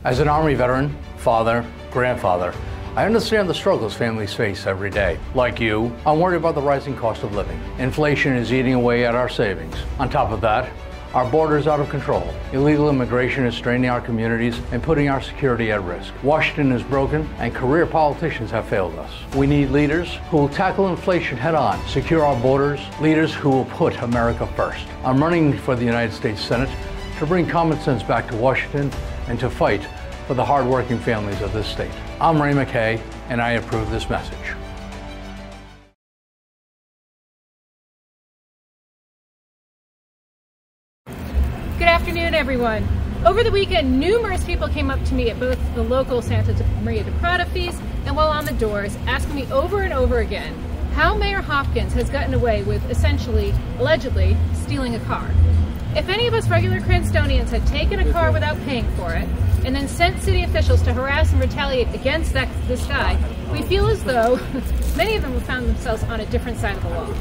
As an Army veteran, father, grandfather, I understand the struggles families face every day. Like you, I'm worried about the rising cost of living. Inflation is eating away at our savings. On top of that, our border is out of control. Illegal immigration is straining our communities and putting our security at risk. Washington is broken and career politicians have failed us. We need leaders who will tackle inflation head on, secure our borders, leaders who will put America first. I'm running for the United States Senate to bring common sense back to Washington and to fight for the hardworking families of this state. I'm Ray McKay, and I approve this message. Good afternoon, everyone. Over the weekend, numerous people came up to me at both the local Santa Maria de Prada feast and while on the doors, asking me over and over again how Mayor Hopkins has gotten away with essentially, allegedly, stealing a car. If any of us regular Cranstonians had taken a car without paying for it and then sent city officials to harass and retaliate against this guy, we feel as though many of them have found themselves on a different side of the law.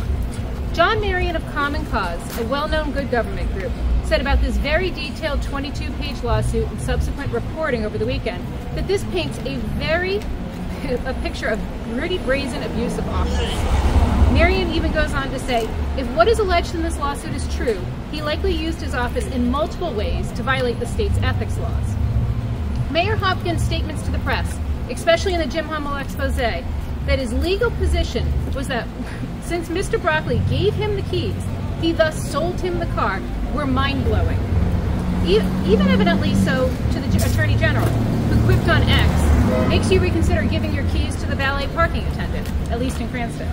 John Marion of Common Cause, a well-known good government group, said about this very detailed 22-page lawsuit and subsequent reporting over the weekend that this paints a picture of gritty, brazen abuse of office. Marion even goes on to say, if what is alleged in this lawsuit is true, he likely used his office in multiple ways to violate the state's ethics laws. Mayor Hopkins' statements to the press, especially in the Jim Hummel expose, that his legal position was that since Mr. Broccoli gave him the keys, he thus sold him the car, were mind-blowing. Even evidently so to the Attorney General, who quipped on X, makes you reconsider giving your keys to the valet parking attendant, at least in Cranston.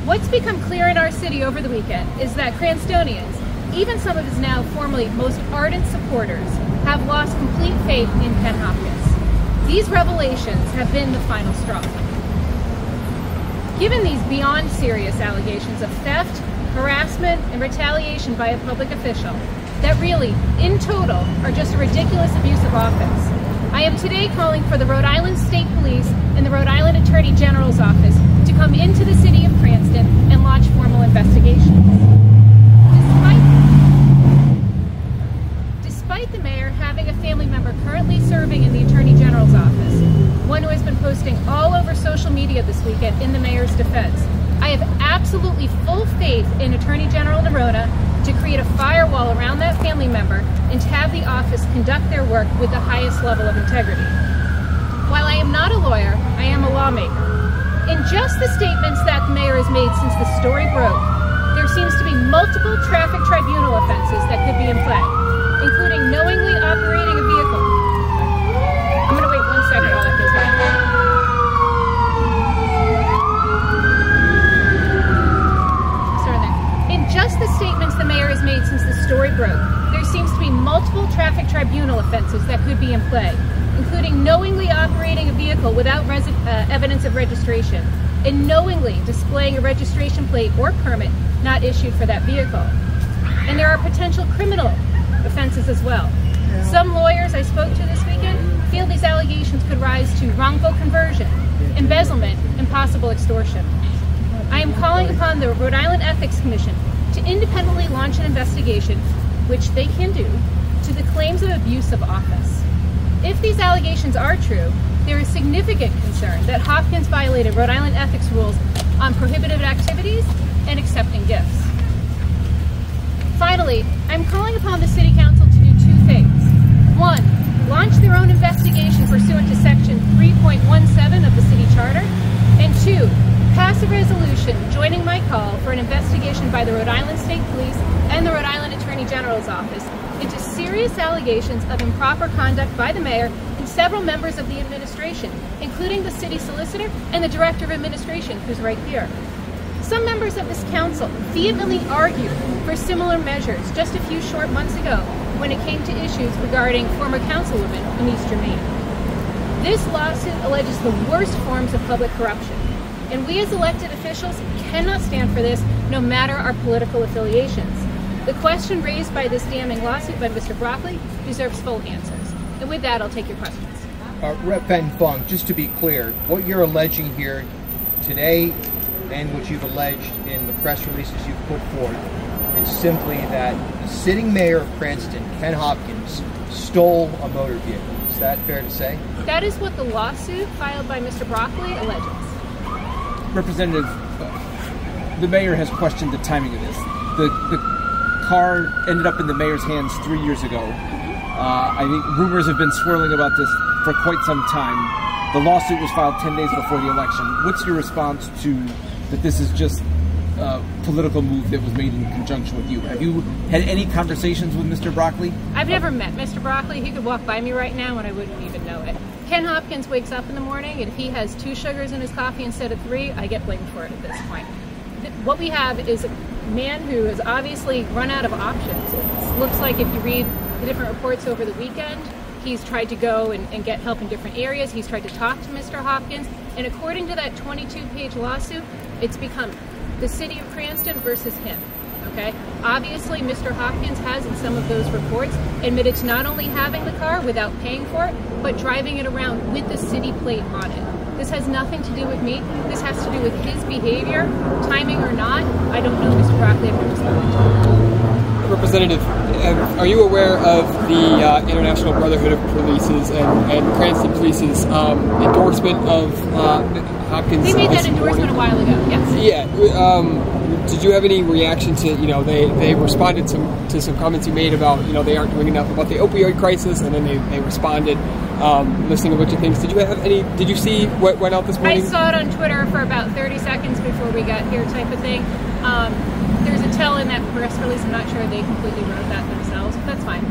What's become clear in our city over the weekend is that Cranstonians, even some of his now formerly most ardent supporters, have lost complete faith in Ken Hopkins. These revelations have been the final straw. Given these beyond serious allegations of theft, harassment, and retaliation by a public official that really, in total, are just a ridiculous abuse of office, I am today calling for the Rhode Island State Police and the Rhode Island Attorney General's office to come into the city of Cranston and launch formal investigations. Despite the mayor having a family member currently serving in the Attorney General's office, one who has been posting all over social media this weekend in the mayor's defense, I have absolutely full faith in Attorney General Nerona to create a firewall around that family member and to have the office conduct their work with the highest level of integrity. While I am not a lawyer, I am a lawmaker. In just the statements that the mayor has made since the story broke, there seems to be multiple traffic tribunal offenses that could be in play, including knowingly operating a vehicle. I'm going to wait 1 second while that goes by. Just the statements the mayor has made since the story broke, there seems to be multiple traffic tribunal offenses that could be in play, including knowingly operating a vehicle without evidence of registration and knowingly displaying a registration plate or permit not issued for that vehicle. And there are potential criminal offenses as well. Some lawyers I spoke to this weekend feel these allegations could rise to wrongful conversion, embezzlement, and possible extortion. I am calling upon the Rhode Island Ethics Commission to independently launch an investigation, which they can do, to the claims of abuse of office. If these allegations are true, there is significant concern that Hopkins violated Rhode Island ethics rules on prohibited activities and accepting gifts. Finally, I'm calling upon the City Council to do two things. One, launch their own investigation pursuant to Section 3.17 of the City Charter, and two, pass a resolution joining my call for an investigation by the Rhode Island State Police and the Rhode Island Attorney General's office into serious allegations of improper conduct by the mayor and several members of the administration, including the city solicitor and the director of administration, who's right here. Some members of this council vehemently argued for similar measures just a few short months ago when it came to issues regarding former councilwomen in East Germain. This lawsuit alleges the worst forms of public corruption, and we as elected officials cannot stand for this, no matter our political affiliations. The question raised by this damning lawsuit by Mr. Broccoli deserves full answers. And with that, I'll take your questions. Rep. Fenton-Fung, just to be clear, what you're alleging here today and what you've alleged in the press releases you've put forth is simply that the sitting mayor of Cranston, Ken Hopkins, stole a motor vehicle. Is Is that fair to say? That is what the lawsuit filed by Mr. Broccoli alleges. Representative, the mayor has questioned the timing of this. The car ended up in the mayor's hands 3 years ago. I think rumors have been swirling about this for quite some time. The lawsuit was filed 10 days before the election. What's your response to that this is just a political move that was made in conjunction with you? Have you had any conversations with Mr. Broccoli? I've never met Mr. Broccoli. He could walk by me right now and I wouldn't even know it. Ken Hopkins wakes up in the morning, and if he has 2 sugars in his coffee instead of 3, I get blamed for it at this point. What we have is a man who has obviously run out of options. It looks like if you read the different reports over the weekend, he's tried to go and get help in different areas. He's tried to talk to Mr. Hopkins. And according to that 22-page lawsuit, it's become the city of Cranston versus him. Okay? Obviously, Mr. Hopkins has, in some of those reports, admitted to not only having the car without paying for it, but driving it around with the city plate on it. This has nothing to do with me. This has to do with his behavior, timing or not. I don't know, Mr. Broccoli. I've never spoken to him. Representative, are you aware of the International Brotherhood of Police's and Cranston Police's endorsement of Hopkins? They made that endorsement a while ago, yes. Yeah. Did you have any reaction to, they responded to some comments you made about, they aren't doing enough about the opioid crisis, and then they responded listing a bunch of things. Did you see what went out this morning? I saw it on Twitter for about 30 seconds before we got here type of thing. There's a tell in that press release. I'm not sure they completely wrote that themselves, but that's fine.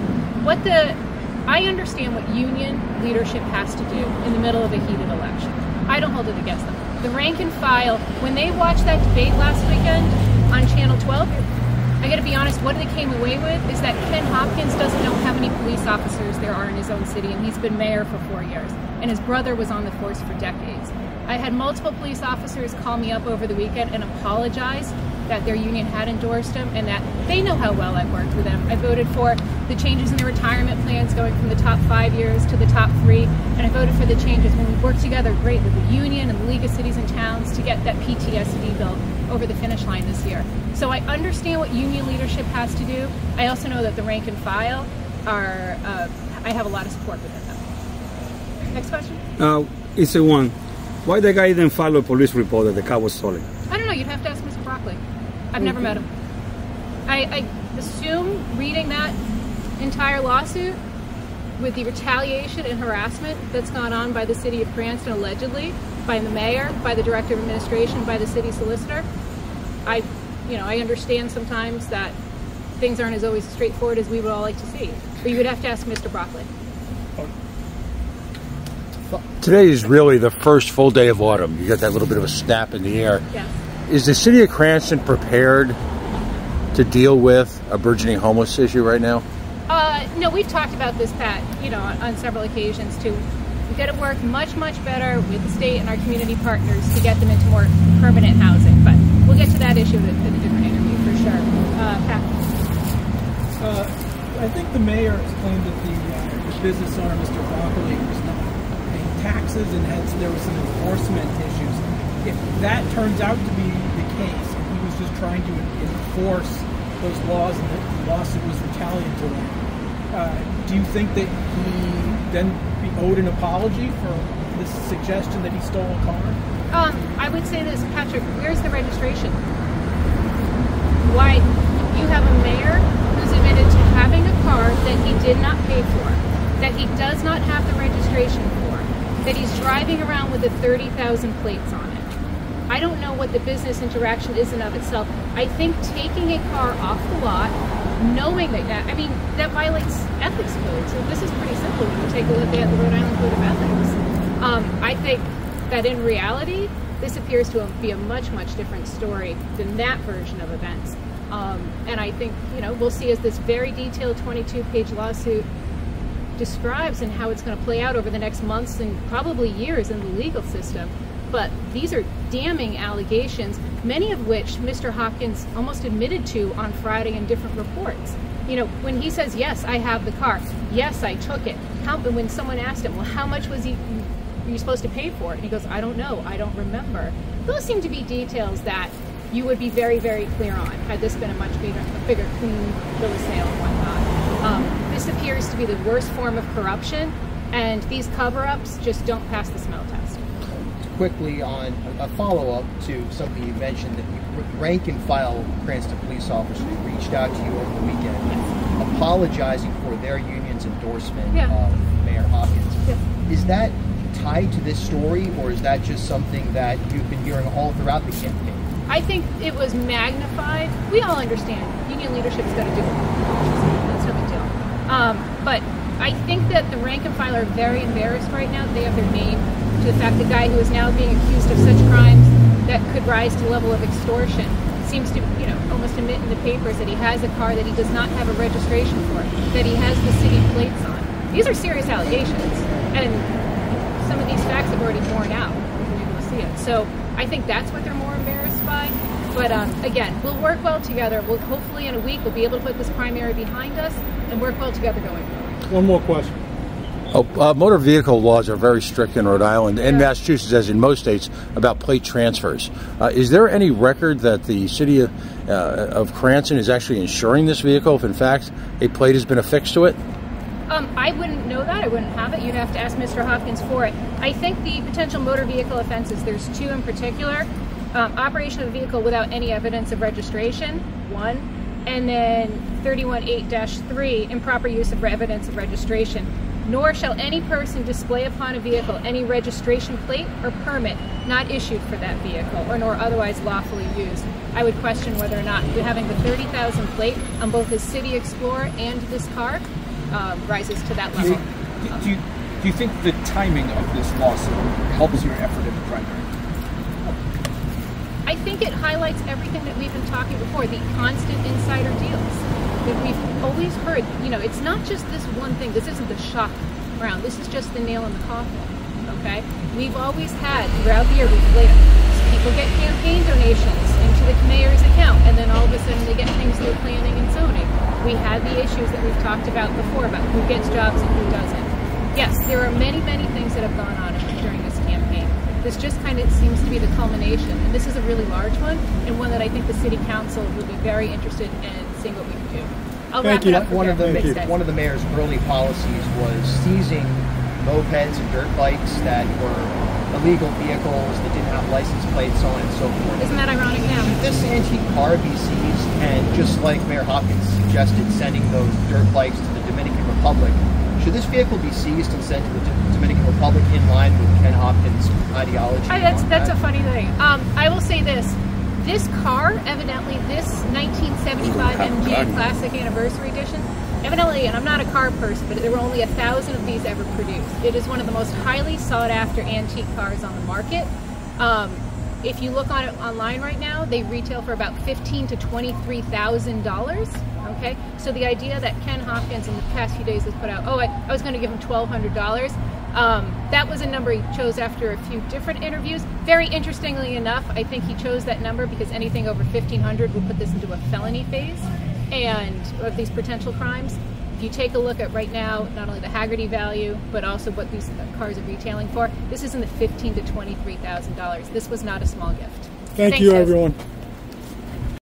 I understand what union leadership has to do in the middle of a heated election. I don't hold it against them. The rank and file, when they watched that debate last weekend on Channel 12, I gotta be honest, what they came away with is that Ken Hopkins doesn't know how many police officers there are in his own city, and he's been mayor for 4 years, and his brother was on the force for decades. I had multiple police officers call me up over the weekend and apologize that their union had endorsed him and that they know how well I've worked with them. I voted for the changes in the retirement plans going from the top 5 years to the top 3, and I voted for the changes when we worked together great with the union and the League of Cities and Towns to get that PTSD bill over the finish line this year. So I understand what union leadership has to do. I also know that the rank and file are, I have a lot of support within them. Next question? It's a one. Why the guy didn't file a police report that the car was stolen? I don't know. You'd have to ask Mr. Broccoli. I've never met him. I assume reading that entire lawsuit with the retaliation and harassment that's gone on by the city of Cranston, allegedly, by the mayor, by the director of administration, by the city solicitor, I understand sometimes that things aren't as always straightforward as we would all like to see. But you would have to ask Mr. Broccoli. Today is really the first full day of autumn. You got that little bit of a snap in the air. Yes. Is the city of Cranston prepared to deal with a burgeoning homeless issue right now? No, we've talked about this, Pat, on several occasions too. We've got to work much, much better with the state and our community partners to get them into more permanent housing. But we'll get to that issue in a different interview for sure. Pat? I think the mayor has claimed that the business owner, Mr. Broccoli, was not paying taxes and hence there were some enforcement issues. If that turns out to be the case, and he was just trying to enforce those laws and the lawsuit was retaliatory, do you think that he then be owed an apology for this suggestion that he stole a car? I would say this, Patrick, where's the registration? Why you have a mayor who's admitted to having a car that he did not pay for, that he does not have the registration for, that he's driving around with the 30,000 plates on it. I don't know what the business interaction is in of itself. I think taking a car off the lot, knowing that violates ethics codes. So this is pretty simple when you take a look at the Rhode Island Code of Ethics. I think that in reality, this appears to be a much, much different story than that version of events. And I think, we'll see as this very detailed 22-page lawsuit describes and how it's going to play out over the next months and probably years in the legal system. But these are damning allegations, many of which Mr. Hopkins almost admitted to on Friday in different reports. When he says, yes, I have the car, yes, I took it. When someone asked him, well, how much were you supposed to pay for it? And he goes, I don't know, I don't remember. Those seem to be details that you would be very, very clear on had this been a much bigger clean bill of sale and whatnot. This appears to be the worst form of corruption, And these cover-ups just don't pass the smell test. Quickly on a follow-up to something you mentioned, that rank and file Cranston police officers reached out to you over the weekend, apologizing for their union's endorsement of Mayor Hopkins. Is that tied to this story, or is that just something that you've been hearing all throughout the campaign? I think it was magnified. We all understand union leadership's got to do it. That's no big deal. But I think that the rank and file are very embarrassed right now. They have their name to the fact the guy who is now being accused of such crimes that could rise to the level of extortion seems to, almost admit in the papers that he has a car that he does not have a registration for, that he has the city plates on. These are serious allegations, and some of these facts have already borne out. We're able to see it. So I think that's what they're more embarrassed by. But again, we'll work well together. We'll hopefully in a week we'll be able to put this primary behind us and work well together going forward. One more question. Motor vehicle laws are very strict in Rhode Island and Massachusetts, as in most states, about plate transfers. Is there any record that the city of Cranston is actually insuring this vehicle if, in fact, a plate has been affixed to it? I wouldn't know that. I wouldn't have it. You'd have to ask Mr. Hopkins for it. I think the potential motor vehicle offenses, there's two in particular. Operation of a vehicle without any evidence of registration, one, and then 31.8-3, improper use of evidence of registration. Nor shall any person display upon a vehicle any registration plate or permit not issued for that vehicle, or nor otherwise lawfully used. I would question whether or not having the 30,000 plate on both the City Explorer and this car rises to that level. Do you think the timing of this lawsuit helps your effort in the primary? I think it highlights everything that we've been talking before, the constant insider deals that we've always heard. It's not just this one thing. This isn't the shock round. This is just the nail in the coffin, okay? We've always had, throughout the year, people get campaign donations into the mayor's account, and then all of a sudden they get things through planning and zoning. We had the issues that we've talked about before about who gets jobs and who doesn't. Yes, there are many, many things that have gone on during this campaign. This just kind of seems to be the culmination, and this is a really large one, and one that I think the City Council would be very interested in seeing what we can do. I'll wrap it up. One of the mayor's early policies was seizing mopeds and dirt bikes that were illegal vehicles that didn't have license plates on and so forth. Isn't that ironic now? Should this antique car be seized, and just like Mayor Hopkins suggested, sending those dirt bikes to the Dominican Republic, should this vehicle be seized and sent to the Dominican Republic in line with Ken Hopkins' ideology? That's a funny thing. I will say this. This car, evidently, this 1975 MG Classic Anniversary Edition, evidently, and I'm not a car person, but there were only 1,000 of these ever produced. It is one of the most highly sought-after antique cars on the market. If you look on it online right now, they retail for about $15,000 to $23,000. Okay, so the idea that Ken Hopkins in the past few days has put out, I was going to give him $1,200. That was a number he chose after a few different interviews. Very interestingly enough, I think he chose that number because anything over $1,500 would put this into a felony phase and of these potential crimes. If you take a look at right now, not only the Haggerty value, but also what these cars are retailing for, this is in the $15,000 to $23,000. This was not a small gift. Thanks, you, everyone.